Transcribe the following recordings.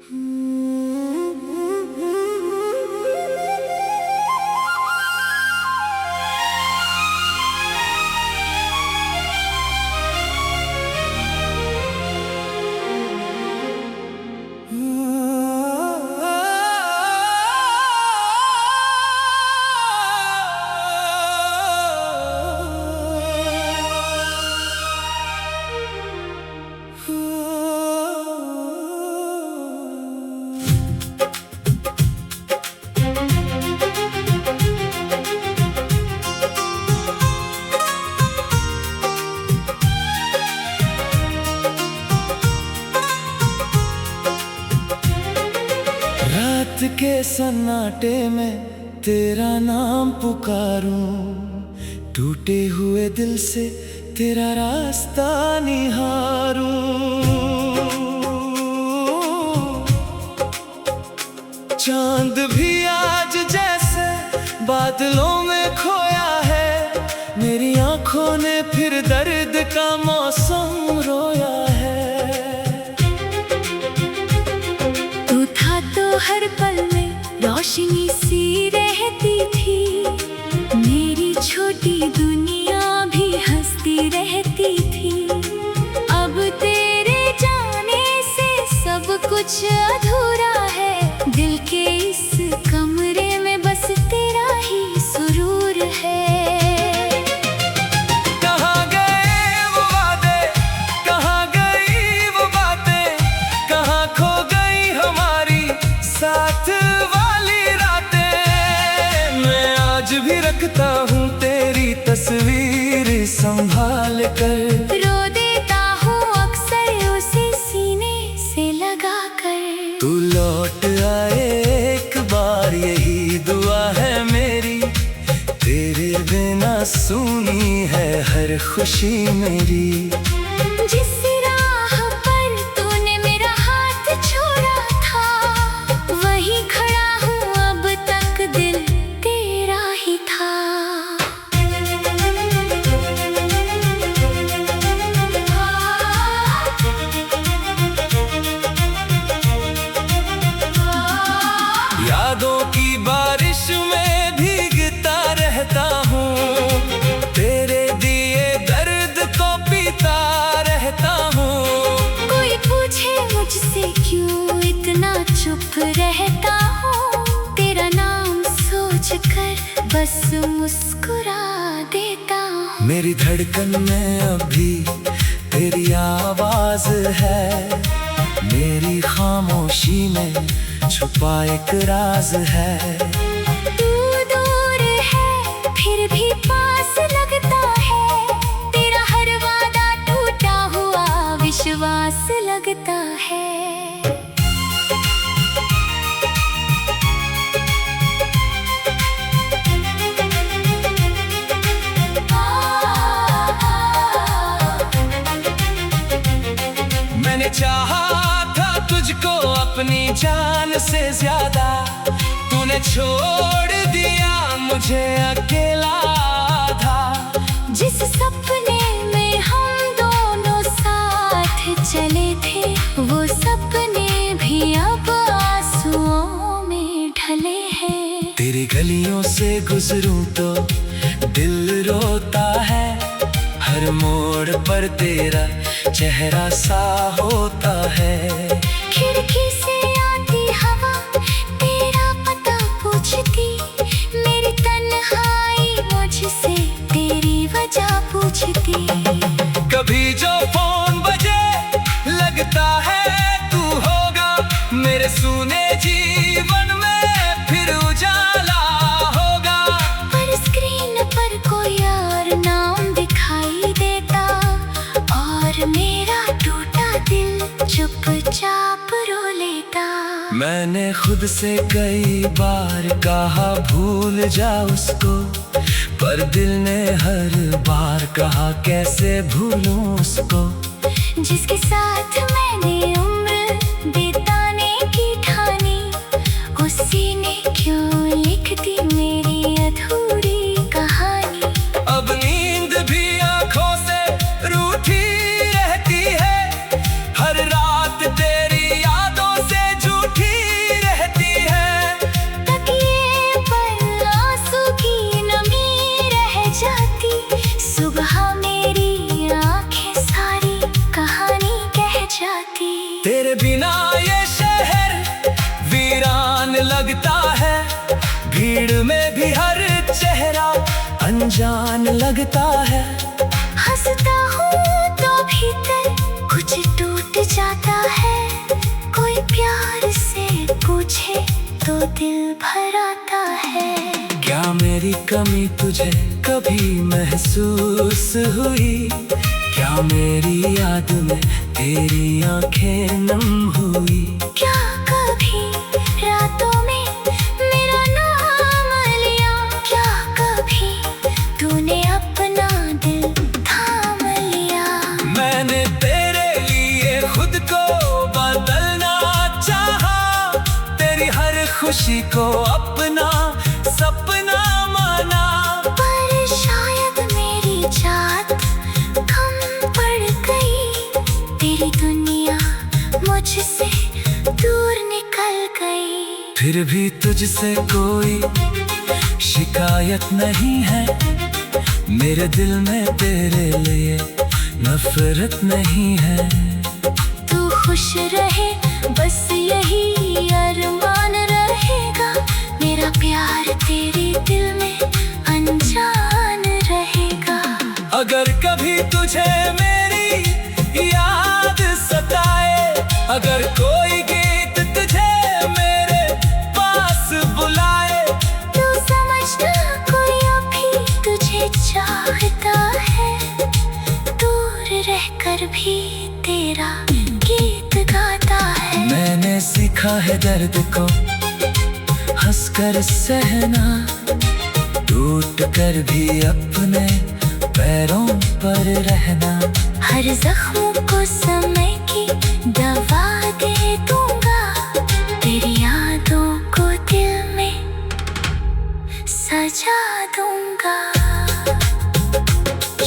रात के सन्नाटे में तेरा नाम पुकारूं, टूटे हुए दिल से तेरा रास्ता निहारूं। चांद भी आज जैसे बादलों में खोया है, मेरी आंखों ने फिर दर्द का मौसम रोया है। तू था तो हर पल में रोशनी सी रहती थी, मेरी छोटी दुनिया भी हंसती रहती थी। अब तेरे जाने से सब कुछ अधूरा है, दिल के इस कमरे में बस तेरा ही सुरूर है। कहाँ गए वो वादे, कहाँ गई वो बातें, कहाँ खो गई हमारी साथ वाली रातें। मैं आज भी रखता हूँ तेरी तस्वीर संभाल कर, रो देता हूँ अक्सर उसे सीने से लगा कर। तू लौट आए एक बार यही दुआ है मेरी, तेरे बिना सूनी है हर खुशी मेरी। जिस राह पर तूने मेरा हाथ छोड़ा था, वहीं खड़ा हूँ अब तक, दिल तेरा ही था। यादों की बारिश में भीगता रहता हूँ, तेरे दिए दर्द को पीता रहता हूँ। कोई पूछे मुझसे क्यों इतना चुप रहता हूँ, तेरा नाम सोच कर बस मुस्कुरा देता हूँ। मेरी धड़कन में अभी तेरी आवाज है, मेरी खामोशी में छुपा एक राज है। तू दूर है फिर भी पास लगता है, तेरा हर वादा टूटा हुआ विश्वास लगता है। मैंने चाहा था तुझको अपनी जान से ज्यादा, तूने छोड़ दिया मुझे अकेला आधा। जिस सपने में हम दोनों साथ चले थे, वो सपने भी अब आंसुओं में ढले हैं। तेरी गलियों से गुजरूं तो दिल रोता है, हर मोड़ पर तेरा चेहरा सा होता है। खिड़की से आती हवा तेरा पता पूछती, मेरी तन्हाई मुझसे तेरी वजह पूछती। कभी जो फोन बजे लगता है तू होगा, मेरे सूने जीवन में फिर उजाला होगा। पर स्क्रीन पर कोई और नाम दिखाई देता, और मेरा टूटा दिल चुपचाप रो लेता। मैंने खुद से कई बार कहा भूल जा उसको, पर दिल ने हर बार कहा कैसे भूलूं उसको। जिसके साथ मैंने उम्र बिताने की ठानी, उसी ने क्यों लिख दी मेरी अधूरी कहानी। अब नींद भी आंखों से रूठी रहती है, हर रात तेरी यादों से जुड़ी तेरे बिना ये शहर वीरान लगता है, भीड़ में भी हर चेहरा अनजान लगता है। हंसता हूँ तो भीतर कुछ टूट जाता है, कोई प्यार से पूछे तो दिल भर आता है। क्या मेरी कमी तुझे कभी महसूस हुई? क्या मेरी याद में तेरी आंखें नम हुई? क्या कभी रातों में मेरा नाम लिया? क्या कभी तूने अपना दिल थाम लिया? मैंने तेरे लिए खुद को बदलना चाहा, तेरी हर खुशी को अपना सपना माना। पर शायद मेरी जात कम पड़ गई, तेरी दुनिया मुझसे दूर निकल गई। फिर भी तुझसे कोई शिकायत नहीं है, मेरे दिल में तेरे लिए नफरत नहीं है। तू खुश रहे बस यही अरमान रहेगा, मेरा प्यार तेरे दिल में अनजान रहेगा। अगर कभी तुझे मेरी याद सताए, अगर कोई गीत तुझे मेरे पास बुलाए, तू समझना कोई अभी तुझे चाहता है, दूर रहकर भी तेरा गीत गाता है। मैंने सीखा है दर्द को हंसकर सहना, टूट कर भी अपने पैरों पर रहना। हर जख्म को समय की दवा दे दूंगा, तेरी यादों को दिल में सजा दूंगा।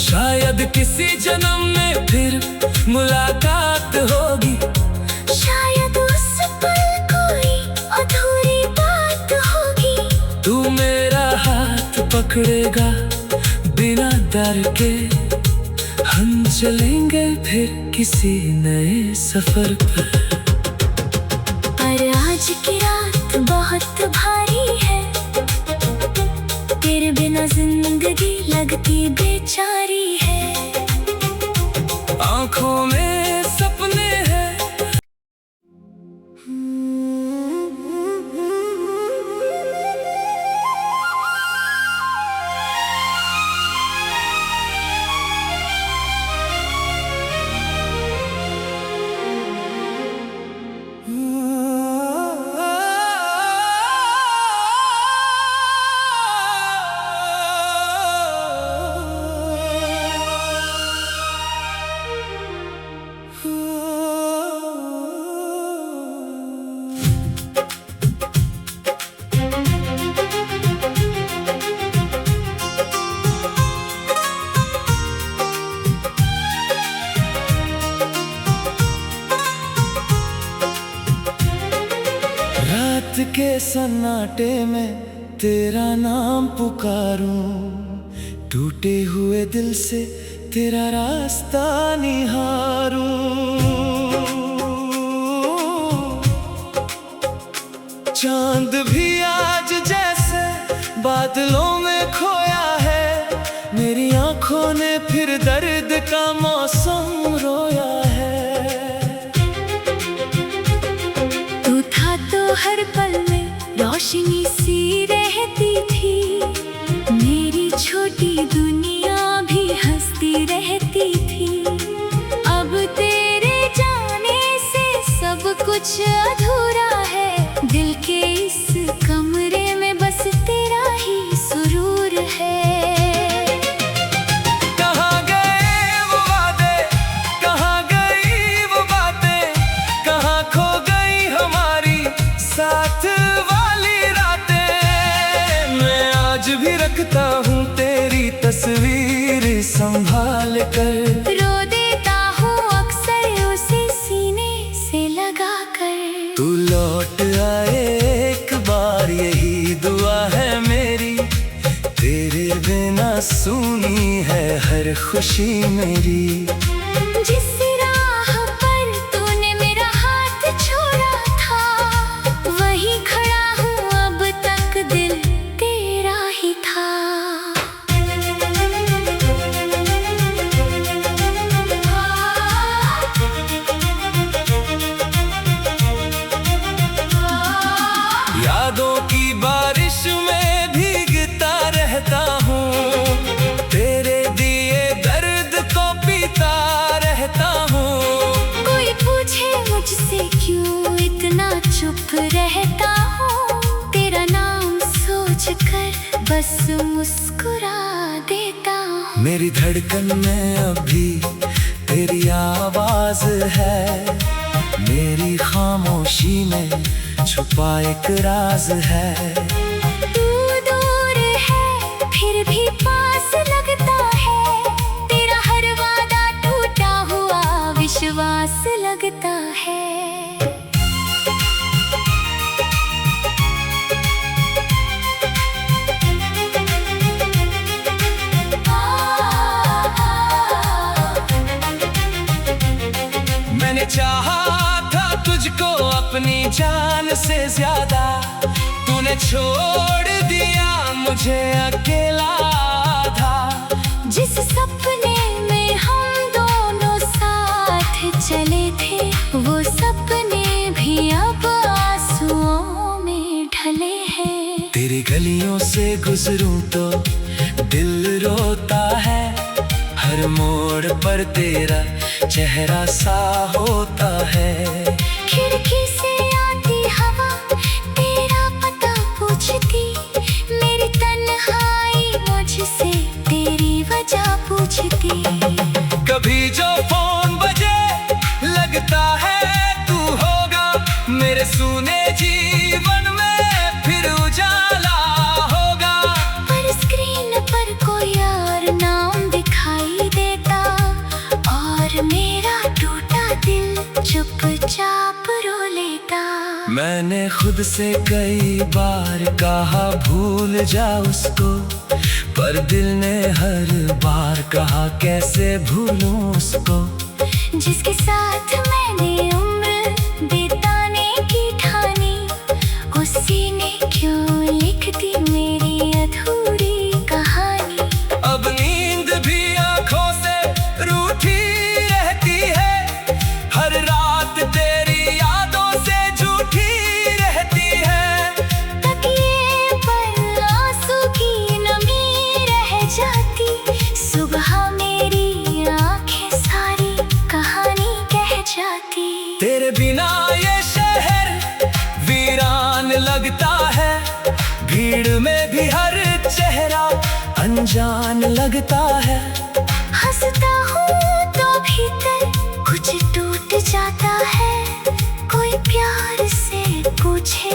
शायद किसी जन्म में फिर मुलाकात होगी, शायद उस पल कोई अधूरी बात होगी। तू मेरा हाथ पकड़ेगा बिना डर के, हम चलेंगे फिर किसी नए सफर पर। पर आज की रात बहुत भारी है, तेरे बिना जिंदगी लगती बेचारी है। आंखों में सपने हैं, रात के सन्नाटे में तेरा नाम पुकारूं, टूटे हुए दिल से तेरा रास्ता निहारूं। चांद भी आज जैसे बादलों में खोया है, मेरी आंखों ने फिर दर्द का मौसम रोया है। तू था तो हर पल में रोशनी सी रहती थी, मेरी छोटी दुनिया भी हंसती रहती थी। अब तेरे जाने से सब कुछ अधूरा है, दिल के इस कमरे में बस तेरा ही सुरूर है। कहाँ गए वो वादे, कहाँ गई वो बातें, कहाँ खो गई हमारी साथ वाली रातें। मैं आज भी रखता हूँ तेरी तस्वीर संभाल कर, रो देता हूँ अक्सर उसे सीने से लगा कर। तू लौट आए एक बार यही दुआ है मेरी, तेरे बिना सूनी है हर खुशी मेरी। जिस राह पर तूने मेरा हाथ मेरी धड़कन में अभी तेरी आवाज है, मेरी खामोशी में छुपा एक राज है। तू दूर है फिर भी पास लगता है, तेरा हर वादा टूटा हुआ विश्वास लगता है। मैंने चाहा था तुझको अपनी जान से ज्यादा, तूने छोड़ दिया मुझे अकेला था। जिस सपने में हम दोनों साथ चले थे, वो सपने भी अब आंसुओं में ढले हैं। तेरी गलियों से गुजरूं तो दिल रोता है, हर मोड़ पर तेरा चेहरा सा होता है। खिड़की से आती हवा तेरा पता पूछती, मेरी तन्हाई मुझसे तेरी वजह पूछती। कभी जो फोन बजे लगता है तू होगा, मेरे सूने जीवन में फिर उजाला होगा। पर स्क्रीन पर कोई और नाम दिखाई देता, और मेरा टूटा दिल चुपचाप रो लेता। मैंने खुद से कई बार कहा भूल जा उसको, पर दिल ने हर बार कहा कैसे भूलूं उसको। जिसके साथ मैंने उम्र बिताने की ठानी, उसी ने क्यों लिख दी मेरी अधूरी कहानी। अब नींद भी आंखों से रूठी रहती है, हर रात तेरी यादों से झूठी रहती है। तकिए पर आंसू की नमी रह जाती, सुबह मेरी आंखें सारी कहानी कह जाती। तेरे बिना ये शहर वीरान लगता है, भीड़ में भी हर चेहरा अनजान लगता है। हंसता हूँ तो भीतर कुछ टूट जाता है, कोई प्यार से पूछे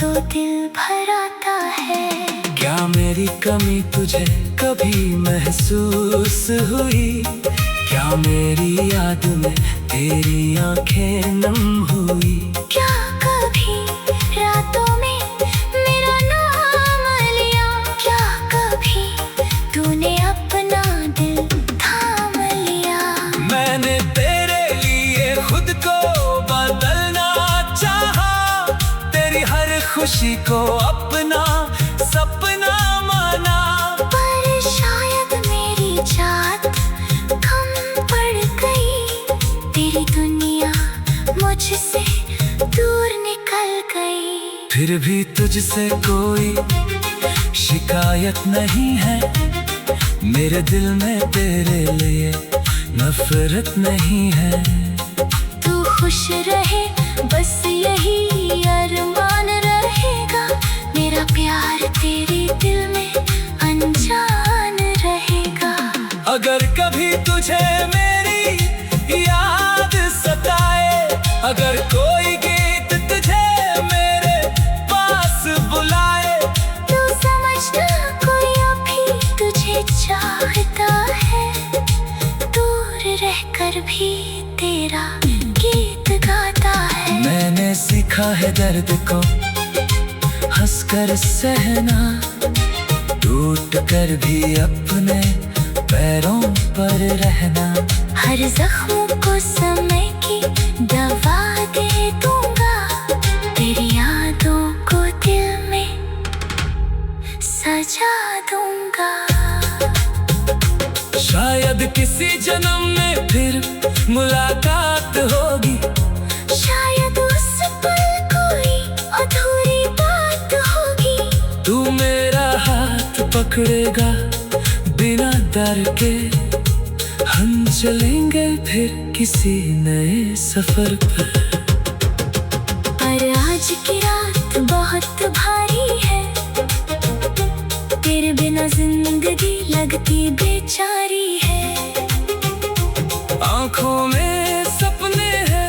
तो दिल भर आता है। क्या मेरी कमी तुझे कभी महसूस हुई, क्या मेरी याद में तेरी आंखें नम हुई। क्या कभी रातों में मेरा नाम लिया, क्या कभी तूने अपना दिल थाम लिया। मैंने तेरे लिए खुद को बदलना चाहा, तेरी हर खुशी को अपना सपना माना। पर शायद मेरी जात कम पड़ गई, तेरी दुनिया मुझसे दूर निकल गई। फिर भी तुझसे कोई शिकायत नहीं है, मेरे दिल में तेरे लिए नफरत नहीं है। तू खुश रहे बस यही अरमान रहेगा, मेरा प्यार तेरे दिल में अनजान रहेगा। अगर कभी तुझे मेरी याद सताए, अगर कोई गीत तुझे मेरे पास बुलाए, तू समझना कोई अभी तुझे चाहता है, दूर रहकर भी तेरा गीत गाता है। मैंने सीखा है दर्द को हंसकर सहना, टूट कर भी अपने पैरों पर रहना। हर जख्म को समय की दवा दे दूंगा, तेरी यादों को दिल में सजा दूंगा। शायद किसी जन्म में फिर मुलाकात होगी, शायद उस पल कोई अधूरी बात होगी। तू मेरा हाथ पकड़ेगा बिना डर के, हम चलेंगे फिर किसी नए सफर पर। आज की रात बहुत भारी है, तेरे बिना जिंदगी लगती बेचारी है। आंखों में सपने हैं।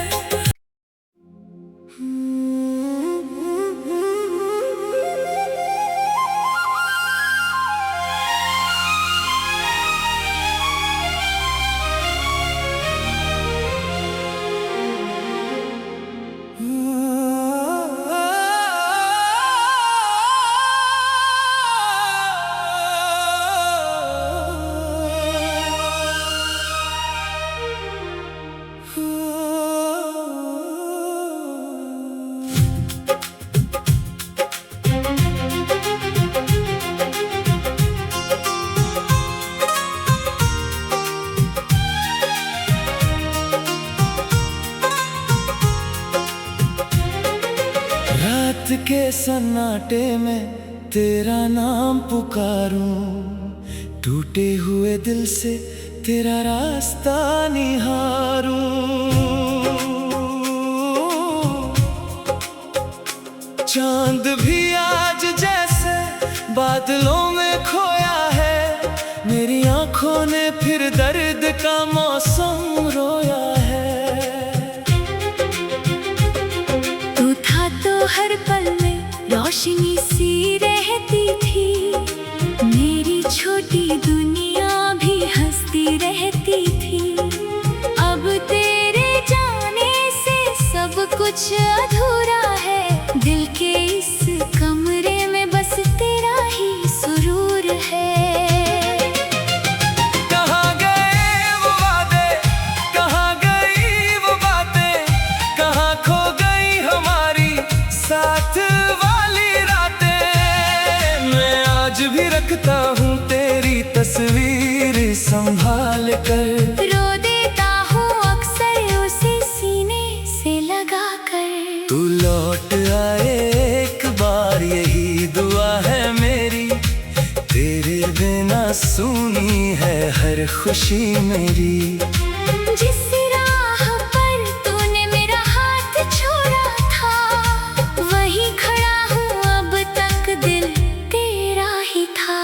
रात के सन्नाटे में तेरा नाम पुकारूं, टूटे हुए दिल से तेरा रास्ता निहारूं। चांद भी आज जैसे बादलों में खोया है, मेरी आंखों ने फिर दर्द का मौसम रोया है। तू था तो हर पल में रोशनी सी रहती थी, मेरी छोटी दुनिया भी हंसती रहती थी। अब तेरे जाने से सब कुछ अधूरा है, दिल के इस कमरे में बस तेरा ही सुरूर है। कहाँ गए वो वादे, कहाँ गई वो बातें, कहाँ खो गई हमारी साथ वाली रातें। मैं आज भी रखता हूँ तेरी तस्वीर संभाल कर, रो देता हूँ अक्सर उसे सीने से लगा कर। तू लौट आए एक बार यही दुआ है मेरी, तेरे बिना सूनी है हर खुशी मेरी। जिस राह पर तूने मेरा हाथ छोड़ा था, वहीं खड़ा हूँ अब तक, दिल तेरा ही था।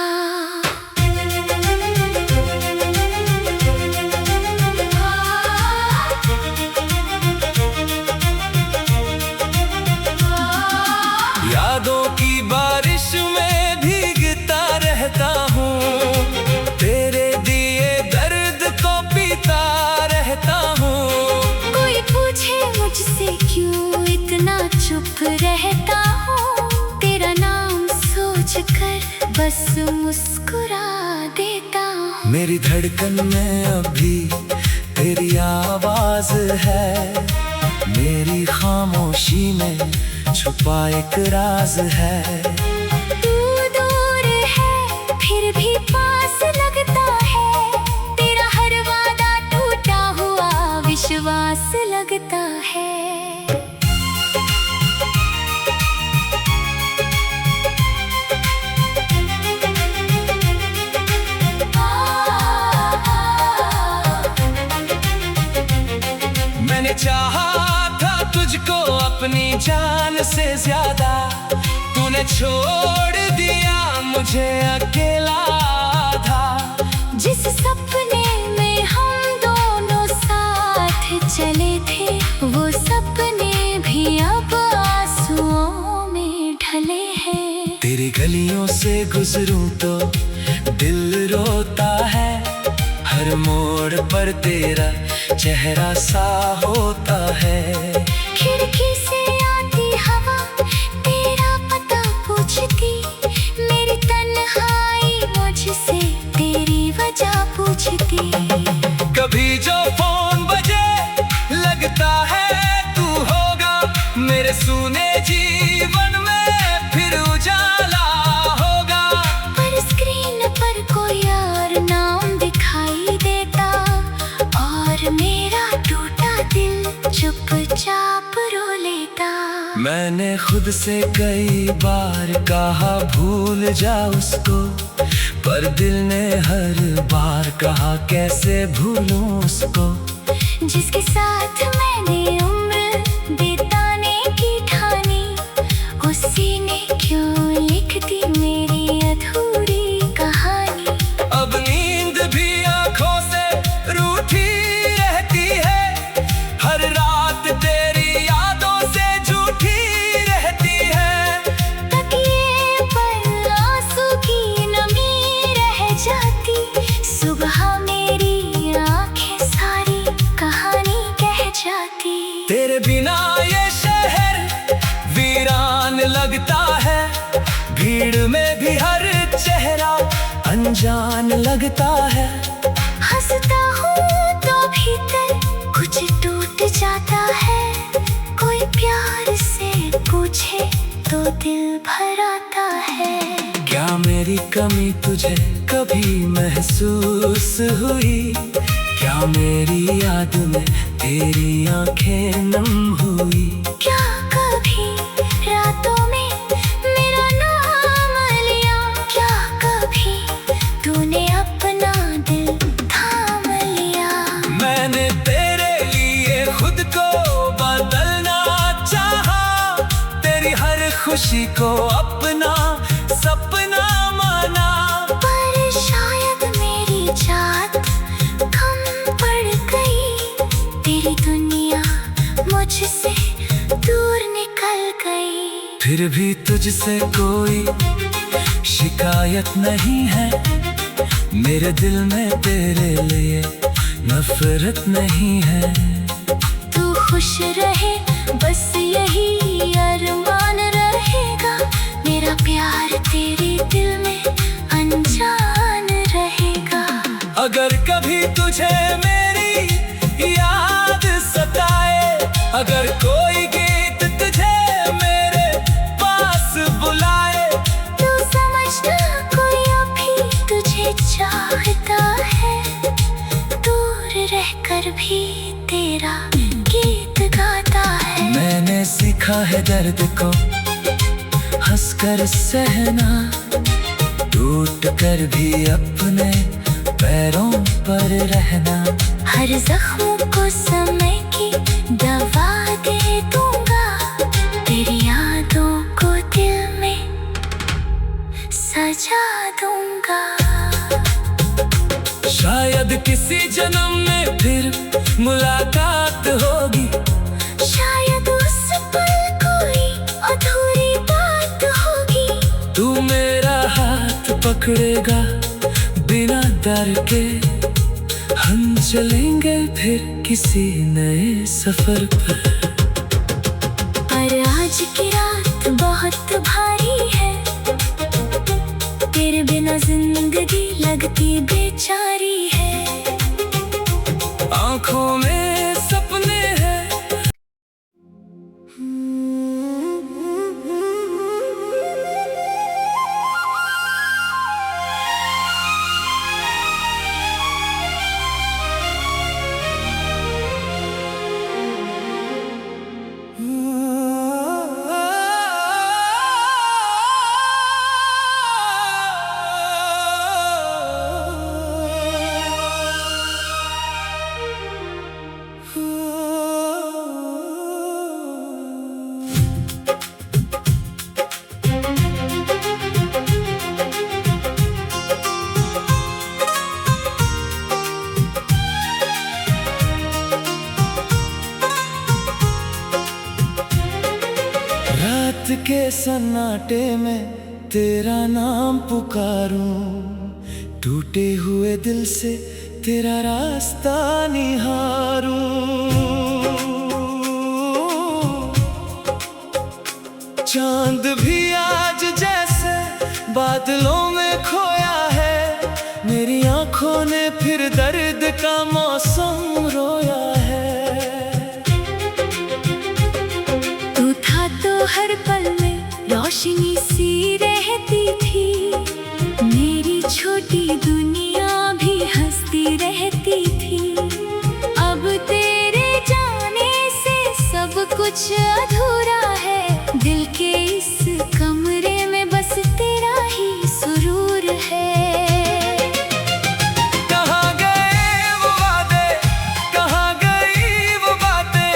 यादों की बारिश में भीगता रहता हूँ, तेरे दिए दर्द को पीता रहता हूँ। कोई पूछे मुझसे क्यों इतना चुप रहता हूँ, तेरा नाम सोच कर बस मुस्कुरा देता हूँ। मेरी धड़कन में अभी तेरी आवाज है, मेरी खामोशी में छुपा एक राज है। तू दूर है फिर भी पास लगता है, तेरा हर वादा टूटा हुआ विश्वास लगता है। मैंने चाहा था तुझको अपनी जान से ज्यादा, तूने छोड़ दिया मुझे अकेला आधा। जिस सपने में हम दोनों साथ चले थे, वो सपने भी अब आंसुओं में ढले हैं। तेरी गलियों से गुजरूं तो दिल रोता है, हर मोड़ पर तेरा चेहरा सा होता है। खिड़की से आती हवा तेरा पता पूछती, मेरी तन्हाई मुझसे तेरी वजह पूछती। कभी जो फोन बजे लगता है तू होगा, मेरे सूने जीवन में फिर उजाला होगा। पर स्क्रीन पर कोई और नाम दिखाई देता, और मेरा टूटा दिल चुपचाप रो लेता। मैंने खुद से कई बार कहा भूल जा उसको, पर दिल ने हर बार कहा कैसे भूलूं उसको। जिसके साथ मैंने उम्र बिताने की ठानी, उसी ने क्यों लिख दी मेरी अधूरी कहानी। जान लगता है। हंसता हूँ तो भीतर कुछ टूट जाता है। कोई प्यार से पूछे तो दिल भर आता है। क्या मेरी कमी तुझे कभी महसूस हुई? क्या मेरी याद में तेरी आंखें नम हुई? क्या कभी रातों में मेरा नाम लिया? क्या कभी तूने अपना दिल थाम लिया? मैंने तेरे लिए खुद को बदलना चाहा, तेरी हर खुशी को अपना सपना माना। पर शायद मेरी जात कम पड़ गई, तेरी दुनिया मुझसे दूर निकल गई। फिर भी तुझसे कोई शिकायत नहीं है, मेरे दिल में तेरे लिए नफरत नहीं है। तू खुश रहे बस यही अरमान रहेगा, मेरा प्यार तेरे दिल में अनजान रहेगा। अगर कभी तुझे मेरी याद सताए, अगर कोई गीत तुझे मेरे पास बुलाए, तू समझना कोई अभी तुझे चाहता है। दूर रहकर भी तेरा गीत गाता है। मैंने सीखा है दर्द को हंसकर सहना, टूट कर भी अपने पैरों पर रहना। हर जख्म को समय की दवा दे दूंगा, तेरी यादों को दिल में सजा दूंगा। शायद किसी जन्म में फिर मुलाकात होगी, शायद उस पल कोई अधूरी बात होगी। तू मेरा हाथ पकड़ेगा बिना डर के, हम चलेंगे फिर किसी नए सफर पर। पर आज की रात बहुत भारी है, तेरे बिना जिंदगी लगती बेचारी है। आंखों में सपने हैं। रात के सन्नाटे में तेरा नाम पुकारूं, टूटे हुए दिल से तेरा रास्ता निहारूं। चांद भी आज जैसे बादलों में खोया है, मेरी आंखों ने फिर दर्द का मौसम रोया है। तू था तो हर पल में रोशनी सी रहती थी, मेरी छोटी दुनिया भी हंसती रहती थी। अब तेरे जाने से सब कुछ अधूरा है, दिल के इस कमरे में बस तेरा ही सुरूर है। कहाँ गए वो वादे, कहाँ गई वो बातें,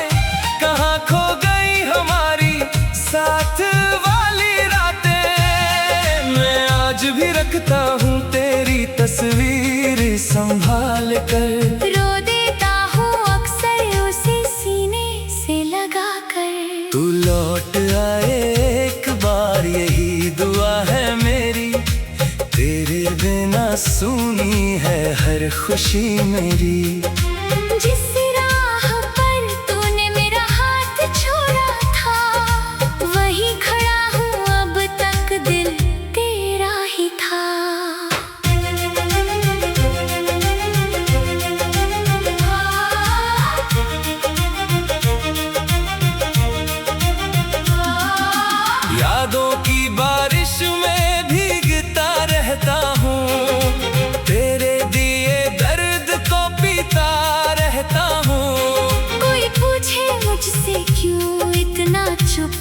कहाँ खो गई हमारी साथ वाली रातें। मैं आज भी रखता हूँ तेरी तस्वीर संभाल कर, रो देता हूँ अक्सर उसे सीने से लगा कर। तू लौट आए एक बार यही दुआ है मेरी, तेरे बिना सूनी है हर खुशी मेरी। जिस राह पर तूने मेरा हाथ छोड़ा था, वहीं खड़ा हूँ अब तक, दिल तेरा ही था।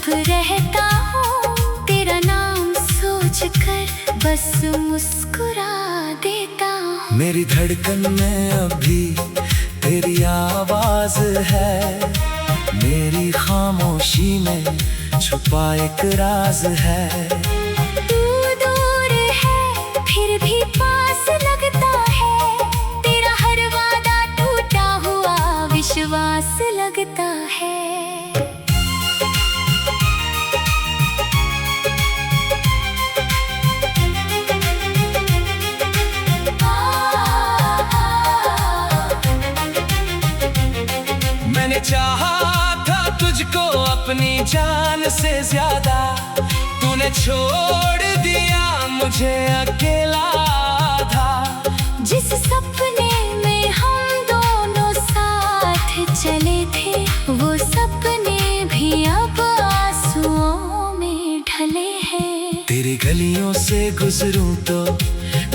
रहता हूँ तेरा नाम सोच कर, बस मुस्कुरा देता हूँ। मेरी धड़कन में अभी तेरी आवाज है, मेरी खामोशी में छुपा एक राज है। तू दूर है फिर भी पास लगता है, तेरा हर वादा टूटा हुआ विश्वास लगता है। मैंने चाहा था तुझको अपनी जान से ज्यादा, तूने छोड़ दिया मुझे अकेला आधा। जिस सपने में हम दोनों साथ चले थे, वो सपने भी अब आंसुओं में ढले हैं। तेरी गलियों से गुजरूं तो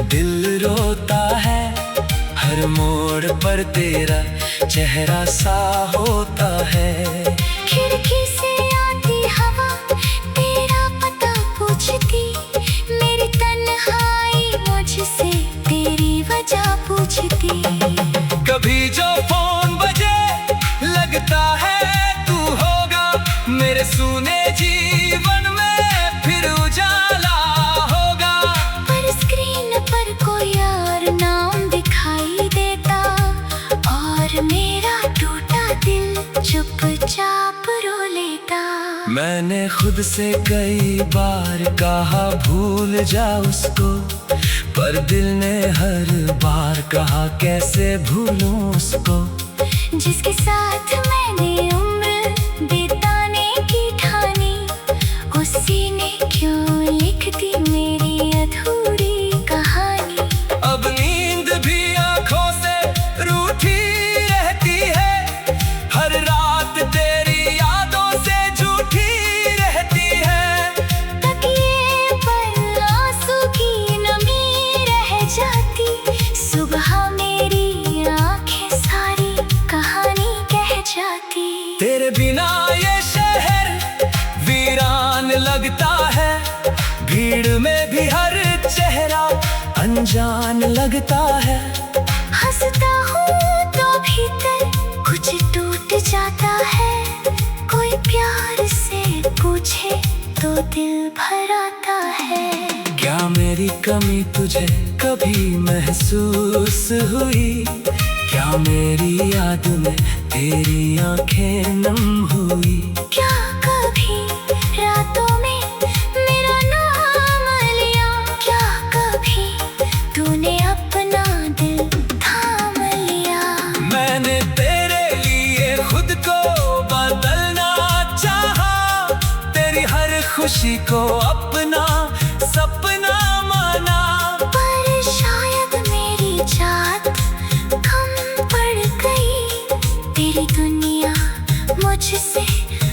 दिल रोता है, हर मोड़ पर तेरा चेहरा सा होता है। खिड़की से आती हवा तेरा पता पूछती, मेरी तन्हाई मुझसे तेरी वजह पूछती। कभी जो फोन बजे लगता है तू होगा, मेरे सूने जीवन में फिर उजाला होगा। पर स्क्रीन पर कोई और नाम दिखाई देता, और मेरा टूटा दिल चुपचाप रो लेता। मैंने खुद से कई बार कहा भूल जा उसको, पर दिल ने हर बार कहा कैसे भूलूं उसको। जिसके साथ मैंने उम्र बिताने की ठानी, उसी ने क्यों लिख दी मेरी अधूरी कहानी। अब नींद भी आंखों से रूठी रहती है, हर रात तेरी यादों से झूठी रहती है। तकिए पर आंसू की नमी रह जाती, सुबह मेरी आंखें सारी कहानी कह जाती। तेरे बिना ये शहर वीरान लगता है, भीड़ में भी हर चेहरा अनजान लगता है। हंसता हूँ तो भीतर कुछ टूट जाता है, कोई प्यार से पूछे तो दिल भर आता है। क्या मेरी कमी तुझे कभी महसूस हुई, क्या मेरी याद में तेरी आंखें नम हुई। क्या कभी रातों में मेरा नाम लिया, क्या कभी तूने अपना दिल थाम लिया। मैंने तेरे लिए खुद को बदलना चाहा, तेरी हर खुशी को अपना सपना माना। पर शायद मेरी जात कम पड़ गई, तेरी दुनिया मुझसे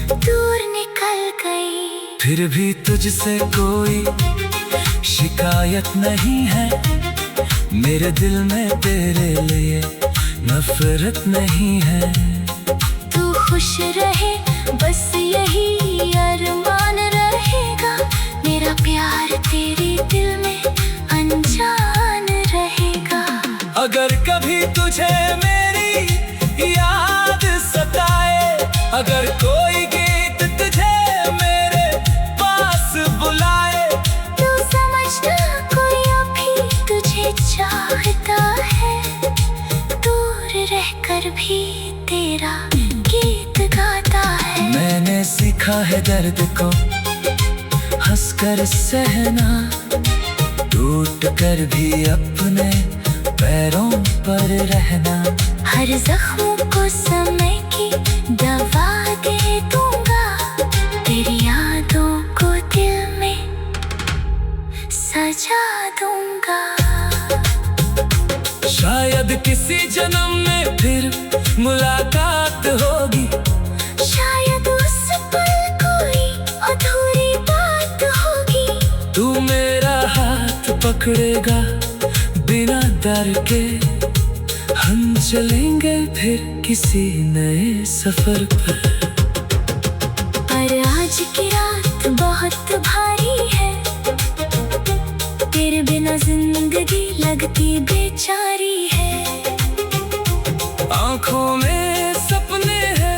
दूर निकल गई। फिर भी तुझसे कोई शिकायत नहीं है, मेरे दिल में तेरे लिए नफरत नहीं है। तू खुश रहे बस यही अरमान रहेगा, मेरा प्यार तेरे दिल में अनजान रहेगा। अगर कभी तुझे मेरी याद सताए, अगर कोई गीत तुझे मेरे पास बुलाए, तू समझना कोई अभी तुझे चाहता है, दूर रहकर भी तेरा गीत गाता है। मैंने सीखा है दर्द को हंसकर सहना, टूट कर भी अपने पैरों पर रहना। हर जख्म को समय की दवा दे दूंगा, तेरी यादों को दिल में सजा दूंगा। शायद किसी जन्म में फिर मुलाकात होगी, शायद उस पल कोई अधूरी बात होगी। तू मेरा हाथ पकड़ेगा बिना डर के, हम चलेंगे फिर किसी नए सफर पर। पर आज की लगती बेचारी है। आंखों में सपने हैं।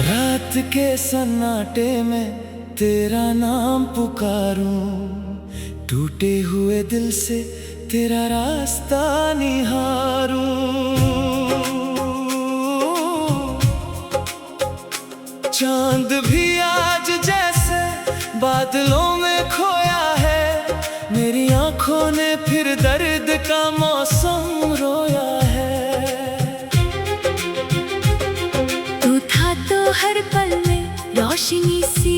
रात के सन्नाटे में तेरा नाम पुकारूं, टूटे हुए दिल से तेरा रास्ता निहारूं। चांद भी आज जैसे बादलों में खोया है, मेरी आंखों ने फिर दर्द का मौसम रोया है। तू था तो हर पल में रोशनी सी